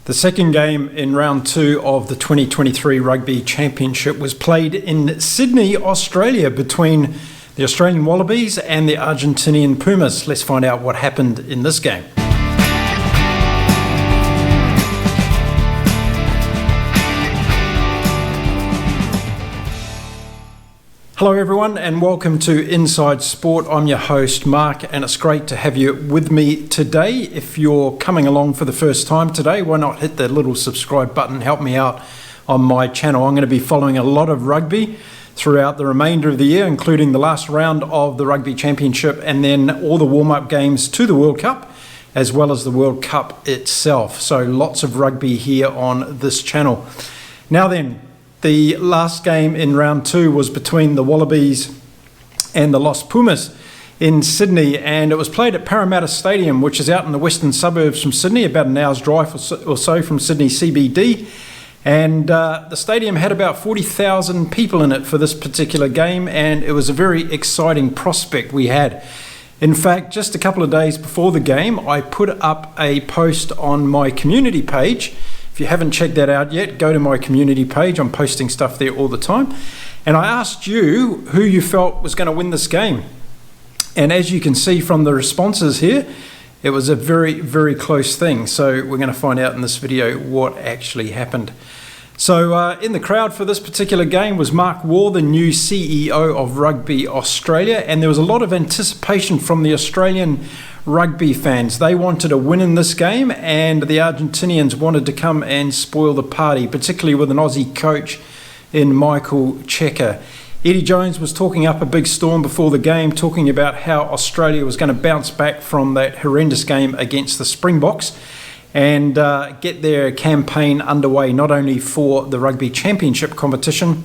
The second game in round 2 of the 2023 Rugby Championship was played in Sydney, Australia, between the Australian Wallabies and the Argentinian Pumas. Let's find out what happened in this game. Hello everyone and welcome to Inside Sport. I'm your host Mark and it's great to have you with me today. If you're coming along for the first time today, why not hit the little subscribe button, help me out on my channel. I'm going to be following a lot of rugby throughout the remainder of the year, including the last round of the Rugby Championship and then all the warm-up games to the World Cup, as well as the World Cup itself. So lots of rugby here on this channel. Now then, the last game in round 2 was between the Wallabies and the Los Pumas in Sydney, and it was played at Parramatta Stadium, which is out in the western suburbs from Sydney, about an hour's drive or so from Sydney CBD. And the stadium had about 40,000 people in it for this particular game, and it was a very exciting prospect we had. In fact, just a couple of days before the game, I put up a post on my community page. If you haven't checked that out yet, go to my community page. I'm posting stuff there all the time. And I asked you who you felt was going to win this game. And as you can see from the responses here, it was a very, very close thing. So we're going to find out in this video what actually happened. So in the crowd for this particular game was Mark Waugh, the new CEO of Rugby Australia. And there was a lot of anticipation from the Australian rugby fans. They wanted a win in this game, and the Argentinians wanted to come and spoil the party, particularly with an Aussie coach in Michael Cheika. Eddie Jones was talking up a big storm before the game, talking about how Australia was going to bounce back from that horrendous game against the Springboks and get their campaign underway, not only for the Rugby Championship competition,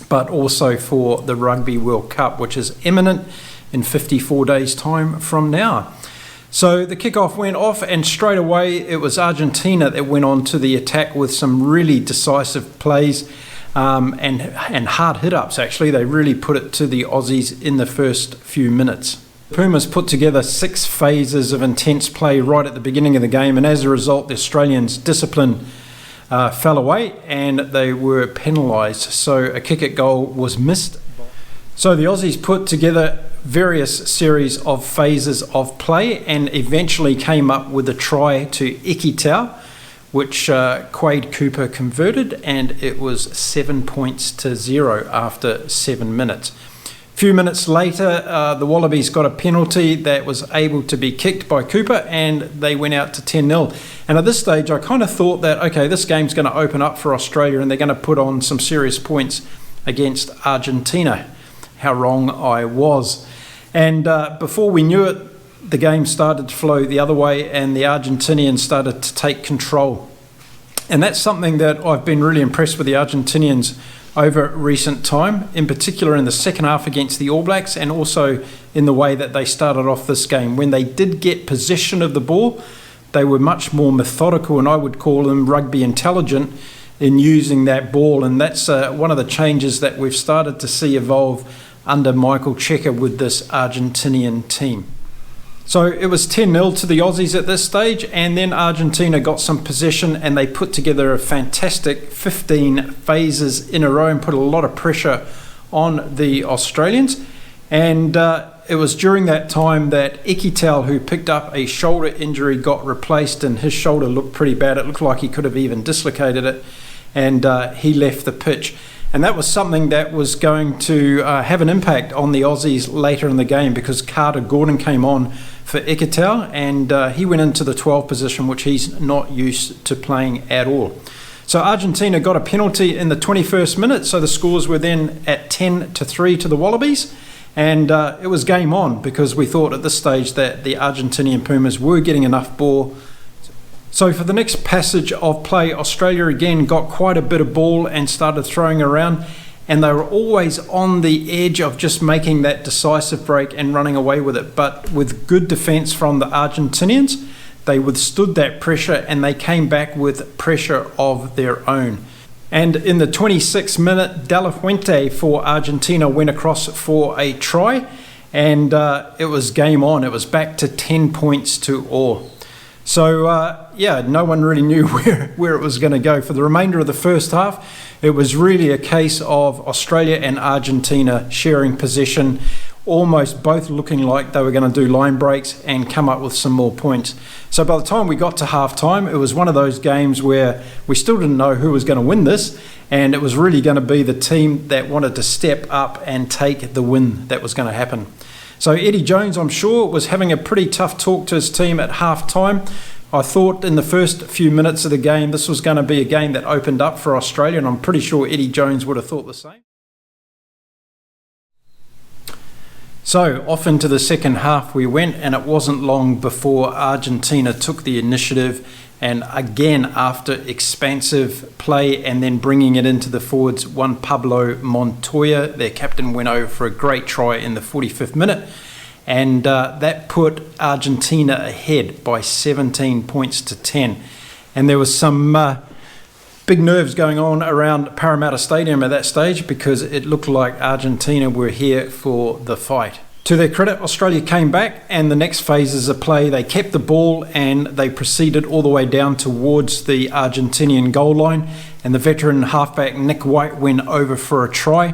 but also for the Rugby World Cup, which is imminent in 54 days' time from now. So the kickoff went off, and straight away it was Argentina that went on to the attack with some really decisive plays and hard hit-ups, actually. They really put it to the Aussies in the first few minutes. Pumas put together 6 phases of intense play right at the beginning of the game, and as a result, the Australians' discipline fell away and they were penalised. So a kick at goal was missed. So the Aussies put together various series of phases of play and eventually came up with a try to Ikitau, which Quade Cooper converted, and it was 7 points to 0 after 7 minutes. A few minutes later, the Wallabies got a penalty that was able to be kicked by Cooper, and they went out to 10-0. And at this stage, I kind of thought that, okay, this game's going to open up for Australia and they're going to put on some serious points against Argentina. How wrong I was. And before we knew it, the game started to flow the other way and the Argentinians started to take control. And that's something that I've been really impressed with the Argentinians over recent time, in particular in the second half against the All Blacks, and also in the way that they started off this game. When they did get possession of the ball, they were much more methodical, and I would call them rugby intelligent in using that ball. And that's one of the changes that we've started to see evolve under Michael Cheika with this Argentinian team. So it was 10-0 to the Aussies at this stage, and then Argentina got some possession and they put together a fantastic 15 phases in a row and put a lot of pressure on the Australians. And it was during that time that Ikitau, who picked up a shoulder injury, got replaced, and his shoulder looked pretty bad. It looked like he could have even dislocated it, and he left the pitch. And that was something that was going to have an impact on the Aussies later in the game, because Carter Gordon came on for Ikitau, and he went into the 12 position, which he's not used to playing at all. So Argentina got a penalty in the 21st minute, so the scores were then at 10-3 to the Wallabies, and it was game on, because we thought at this stage that the Argentinian Pumas were getting enough ball. So for the next passage of play, Australia again got quite a bit of ball and started throwing around, and they were always on the edge of just making that decisive break and running away with it. But with good defence from the Argentinians, they withstood that pressure and they came back with pressure of their own. And in the 26th minute, De La Fuente for Argentina went across for a try, and it was game on. It was back to 10 points to all. So yeah, no one really knew where it was going to go. For the remainder of the first half, it was really a case of Australia and Argentina sharing possession, almost both looking like they were going to do line breaks and come up with some more points. So by the time we got to half time, it was one of those games where we still didn't know who was going to win this, and it was really going to be the team that wanted to step up and take the win that was going to happen. So Eddie Jones, I'm sure, was having a pretty tough talk to his team at half time. I thought in the first few minutes of the game this was going to be a game that opened up for Australia, and I'm pretty sure Eddie Jones would have thought the same. So off into the second half we went, and it wasn't long before Argentina took the initiative, and again after expansive play and then bringing it into the forwards, Juan Pablo Montoya, their captain, went over for a great try in the 45th minute, and that put Argentina ahead by 17 points to 10. And there was some big nerves going on around Parramatta Stadium at that stage, because it looked like Argentina were here for the fight. To their credit, Australia came back, and the next phases of play, they kept the ball and they proceeded all the way down towards the Argentinian goal line, and the veteran halfback Nick White went over for a try,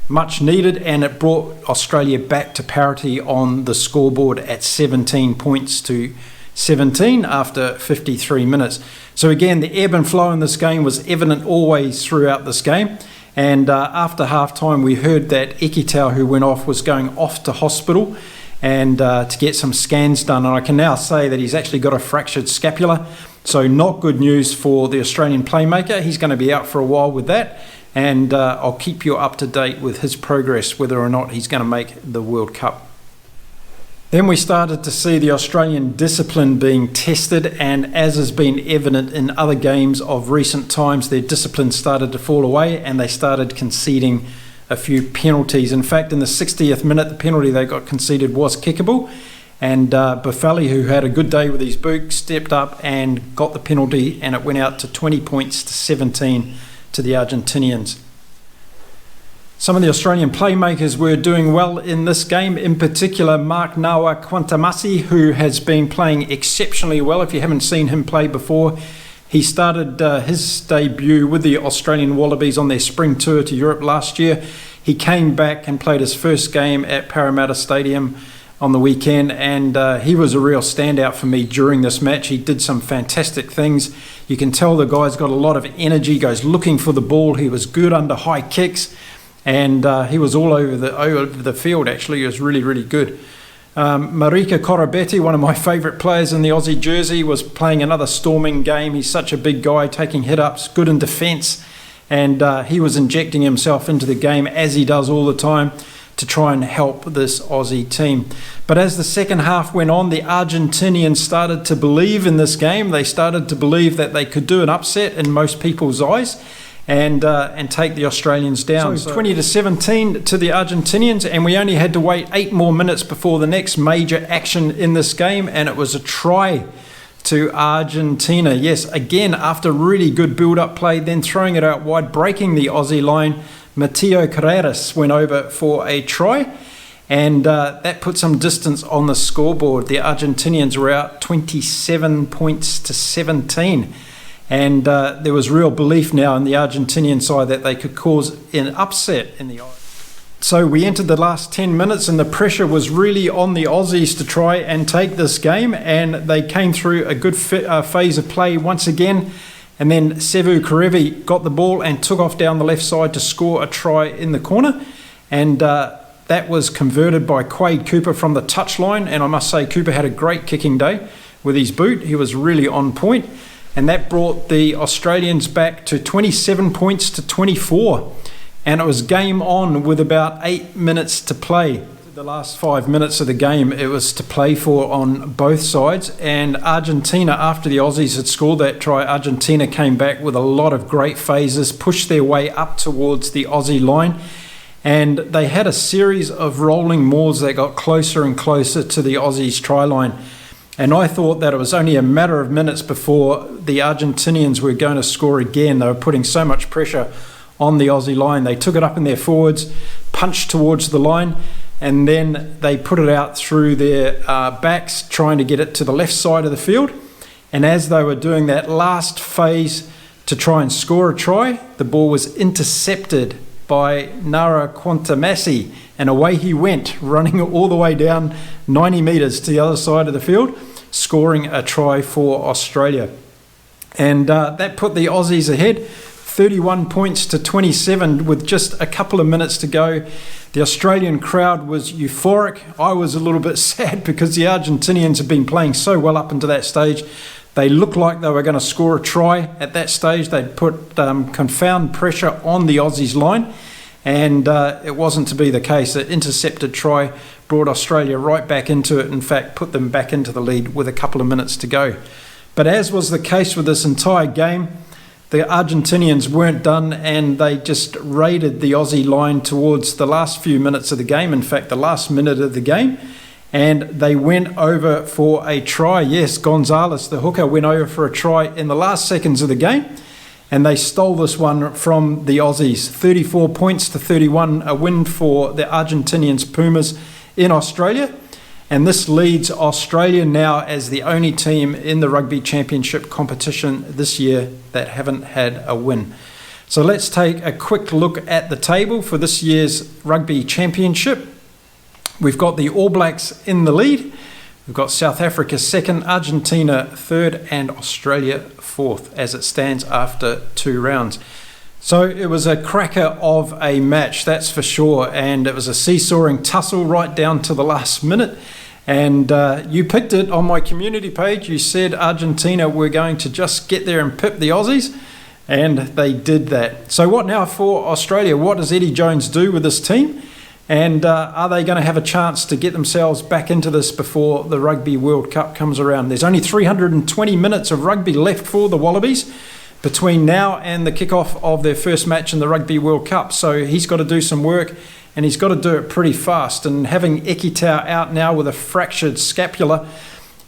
much needed, and it brought Australia back to parity on the scoreboard at 17 points to 17 after 53 minutes. So again, the ebb and flow in this game was evident always throughout this game. And after half-time, we heard that Ekitau, who went off, was going off to hospital and to get some scans done. And I can now say that he's actually got a fractured scapula. So not good news for the Australian playmaker. He's going to be out for a while with that. And I'll keep you up to date with his progress, whether or not he's going to make the World Cup. Then we started to see the Australian discipline being tested, and as has been evident in other games of recent times, their discipline started to fall away and they started conceding a few penalties. In fact, in the 60th minute, the penalty they got conceded was kickable, and Buffali, who had a good day with his boot, stepped up and got the penalty, and it went out to 20 points to 17 to the Argentinians. Some of the Australian playmakers were doing well in this game, in particular Mark Nawa Quantamasi, who has been playing exceptionally well. If you haven't seen him play before, he started his debut with the Australian Wallabies on their spring tour to Europe last year. He came back and played his first game at Parramatta Stadium on the weekend, and he was a real standout for me during this match. He did some fantastic things. You can tell the guy's got a lot of energy, goes looking for the ball. He was good under high kicks. And he was all over the field, actually. He was really, really good. Marika Koroibete, one of my favourite players in the Aussie jersey, was playing another storming game. He's such a big guy, taking hit-ups, good in defence. And he was injecting himself into the game, as he does all the time, to try and help this Aussie team. But as the second half went on, the Argentinians started to believe in this game. They started to believe that they could do an upset in most people's eyes, and take the Australians down. So 20 to 17 to the Argentinians, and we only had to wait 8 more minutes before the next major action in this game, and it was a try to Argentina. Yes, again, after really good build-up play, then throwing it out wide, breaking the Aussie line, Mateo Carreras went over for a try, and that put some distance on the scoreboard. The Argentinians were out 27 points to 17. And there was real belief now in the Argentinian side that they could cause an upset in the Aussies. So we entered the last 10 minutes, and the pressure was really on the Aussies to try and take this game, and they came through a good phase of play once again. And then Sevu Karevi got the ball and took off down the left side to score a try in the corner, and that was converted by Quade Cooper from the touchline. And I must say, Cooper had a great kicking day with his boot. He was really on point. And that brought the Australians back to 27 points to 24. And it was game on with about 8 minutes to play. The last 5 minutes of the game, it was to play for on both sides. And Argentina, after the Aussies had scored that try, Argentina came back with a lot of great phases, pushed their way up towards the Aussie line. And they had a series of rolling mauls that got closer and closer to the Aussies' try line. And I thought that it was only a matter of minutes before the Argentinians were going to score again. They were putting so much pressure on the Aussie line. They took it up in their forwards, punched towards the line, and then they put it out through their backs, trying to get it to the left side of the field. And as they were doing that last phase to try and score a try, the ball was intercepted by Nara Quantamasi, and away he went, running all the way down 90 metres to the other side of the field, scoring a try for Australia. And that put the Aussies ahead, 31 points to 27 with just a couple of minutes to go. The Australian crowd was euphoric. I was a little bit sad because the Argentinians have been playing so well up into that stage. They looked like they were going to score a try at that stage. They'd put confound pressure on the Aussies line, and it wasn't to be the case. An intercepted try brought Australia right back into it, in fact put them back into the lead with a couple of minutes to go. But as was the case with this entire game, the Argentinians weren't done, and they just raided the Aussie line towards the last few minutes of the game, in fact the last minute of the game, and they went over for a try. Yes, Gonzalez, the hooker, went over for a try in the last seconds of the game, and they stole this one from the Aussies. 34 points to 31, a win for the Argentinians Pumas in Australia. And this leads Australia now as the only team in the Rugby Championship competition this year that haven't had a win. So let's take a quick look at the table for this year's Rugby Championship. We've got the All Blacks in the lead. We've got South Africa second, Argentina third, and Australia fourth as it stands after 2 rounds. So it was a cracker of a match, that's for sure, and it was a seesawing tussle right down to the last minute. And you picked it on my community page. You said Argentina were going to just get there and pip the Aussies, and they did that. So what now for Australia? What does Eddie Jones do with this team? And are they going to have a chance to get themselves back into this before the Rugby World Cup comes around? There's only 320 minutes of rugby left for the Wallabies between now and the kickoff of their first match in the Rugby World Cup. So he's got to do some work, and he's got to do it pretty fast. And having Ekitau out now with a fractured scapula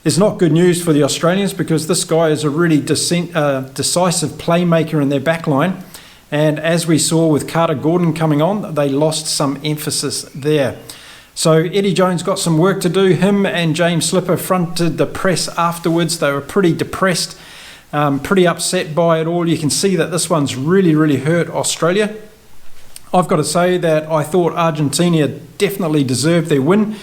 is not good news for the Australians, because this guy is a really decisive playmaker in their backline. And as we saw with Carter Gordon coming on, they lost some emphasis there. So Eddie Jones got some work to do. Him and James Slipper fronted the press afterwards. They were pretty depressed, pretty upset by it all. You can see that this one's really, really hurt Australia. I've got to say that I thought Argentina definitely deserved their win.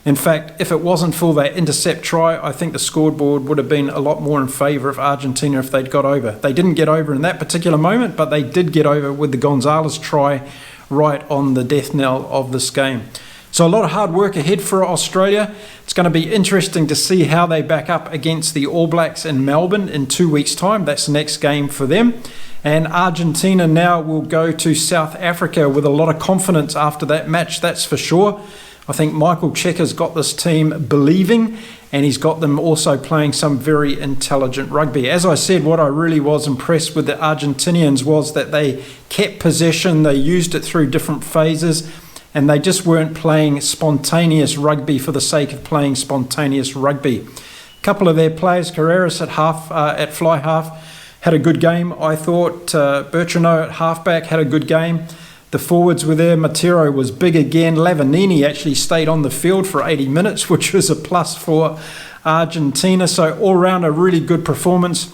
In fact, if it wasn't for that intercept try, I think the scoreboard would have been a lot more in favour of Argentina if they'd got over. They didn't get over in that particular moment, but they did get over with the Gonzalez try right on the death knell of this game. So a lot of hard work ahead for Australia. It's going to be interesting to see how they back up against the All Blacks in Melbourne in 2 weeks' time. That's the next game for them. And Argentina now will go to South Africa with a lot of confidence after that match, that's for sure. I think Michael Cheika's got this team believing, and he's got them also playing some very intelligent rugby. As I said, what I really was impressed with the Argentinians was that they kept possession, they used it through different phases, and they just weren't playing spontaneous rugby for the sake of playing spontaneous rugby. A couple of their players, Carreras at fly half, had a good game. I thought Bertrand at halfback had a good game. The forwards were there. Matero was big again. Lavanini actually stayed on the field for 80 minutes, which was a plus for Argentina. So all round a really good performance.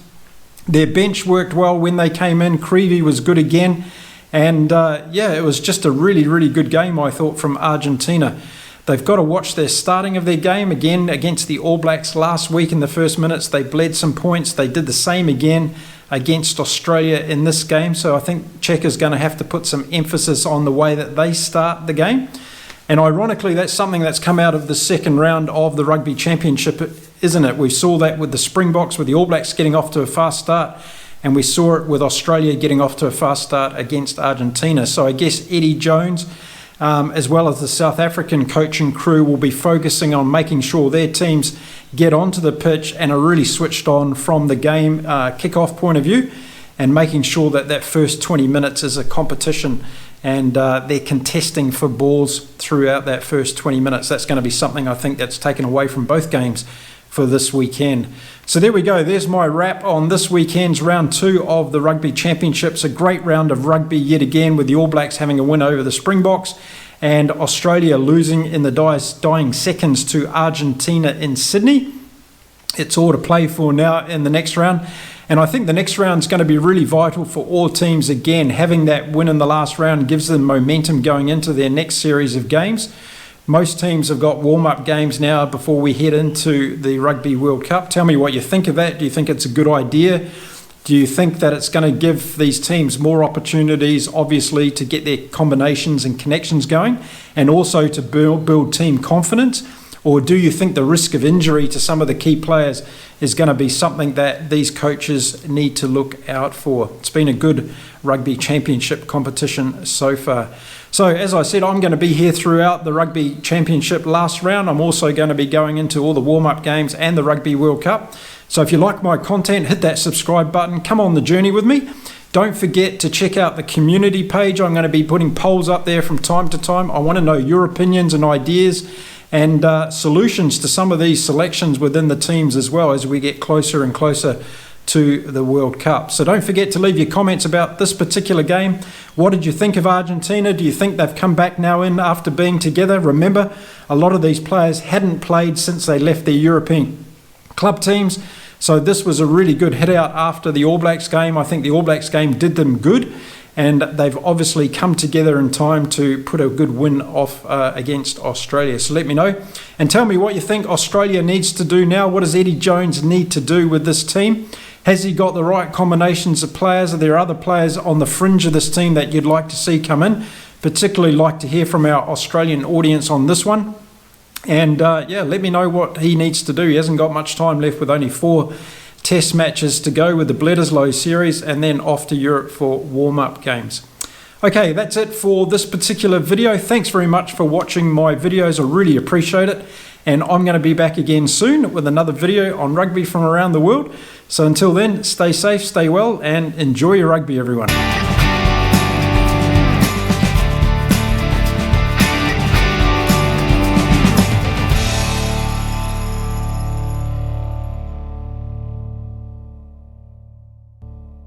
Their bench worked well when they came in. Creevy was good again. And it was just a really, really good game, I thought, from Argentina. They've got to watch their starting of their game again against the All Blacks last week in the first minutes. They bled some points. They did the same again against Australia in this game. So I think Cheika's going to have to put some emphasis on the way that they start the game. And ironically, that's something that's come out of the second round of the Rugby Championship, isn't it? We saw that with the Springboks, with the All Blacks getting off to a fast start. And we saw it with Australia getting off to a fast start against Argentina. So I guess Eddie Jones, as well as the South African coaching crew, will be focusing on making sure their teams get onto the pitch and are really switched on from the game kickoff point of view, and making sure that that first 20 minutes is a competition, and they're contesting for balls throughout that first 20 minutes. That's going to be something I think that's taken away from both games for this weekend. So there we go. There's my wrap on this weekend's round 2 of the Rugby Championships. A great round of rugby yet again, with the All Blacks having a win over the Springboks and Australia losing in the dying seconds to Argentina in Sydney. It's all to play for now in the next round. And I think the next round is going to be really vital for all teams. Again, having that win in the last round gives them momentum going into their next series of games. Most teams have got warm-up games now before we head into the Rugby World Cup. Tell me what you think of that. Do you think it's a good idea? Do you think that it's going to give these teams more opportunities, obviously, to get their combinations and connections going, and also to build team confidence? Or do you think the risk of injury to some of the key players is going to be something that these coaches need to look out for? It's been a good Rugby Championship competition so far. So, as I said, I'm going to be here throughout the Rugby Championship last round. I'm also going to be going into all the warm-up games and the Rugby World Cup. So if you like my content, hit that subscribe button. Come on the journey with me. Don't forget to check out the community page. I'm going to be putting polls up there from time to time. I want to know your opinions and ideas and solutions to some of these selections within the teams as well as we get closer and closer to the World Cup. So don't forget to leave your comments about this particular game. What did you think of Argentina? Do you think they've come back now in after being together? Remember, a lot of these players hadn't played since they left their European club teams. So this was a really good hit out after the All Blacks game. I think the All Blacks game did them good, and they've obviously come together in time to put a good win off against Australia. So let me know and tell me what you think Australia needs to do now. What does Eddie Jones need to do with this team? Has he got the right combinations of players? Are there other players on the fringe of this team that you'd like to see come in? Particularly like to hear from our Australian audience on this one. And let me know what he needs to do. He hasn't got much time left with only 4 test matches to go with the Bledisloe series and then off to Europe for warm-up games. Okay, that's it for this particular video. Thanks very much for watching my videos. I really appreciate it. And I'm going to be back again soon with another video on rugby from around the world. So until then, stay safe, stay well, and enjoy your rugby, everyone.